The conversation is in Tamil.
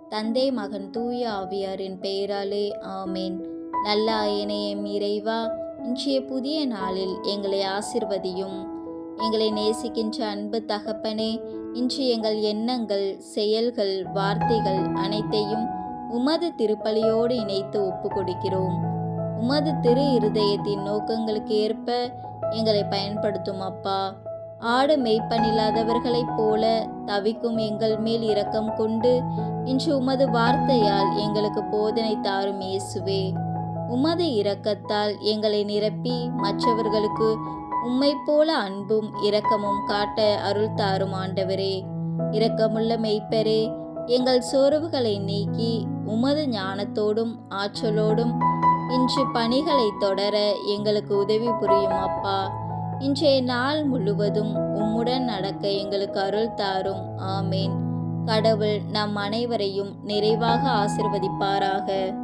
தந்தை மகன் தூய ஆவியாரின் பெயராலே ஆமேன். நல்ல ஆயனே எம் இறைவா, இன்றைய புதிய நாளில் எங்களை ஆசிர்வதியும். எங்களை நேசிக்கின்ற அன்பு தகப்பனே, இன்று எங்கள் எண்ணங்கள், செயல்கள், வார்த்தைகள் அனைத்தையும் உமது திருப்பலியோடு இணைத்து ஒப்பு கொடுக்கிறோம். உமது திரு இருதயத்தின் நோக்கங்களுக்கு ஏற்ப எங்களை பயன்படுத்தும் அப்பா. ஆடு மேய்ப்பனில்லாதவர்களைப் போல தவிக்கும் எங்கள் மேல் இரக்கம் கொண்டு இன்று உமது வார்த்தையால் எங்களுக்கு போதனை தாரும் இயேசுவே. உமது இரக்கத்தால் எங்களை நிரப்பி மற்றவர்களுக்கு உம்மை போல அன்பும் இரக்கமும் காட்ட அருள் தாரும் ஆண்டவரே. இரக்கமுள்ள மெய்ப்பரே, எங்கள் சோர்வுகளை நீக்கி உமது ஞானத்தோடும் ஆற்றலோடும் இன்று பணிகளை தொடர எங்களுக்கு உதவி புரியும் அப்பா. இன்றைய நாள் முழுவதும் உம்முடன் நடக்க எங்களுக்கு அருள் தாரும். ஆமேன். கடவுள் நம் அனைவரையும் நிறைவாக ஆசிர்வதிப்பாராக.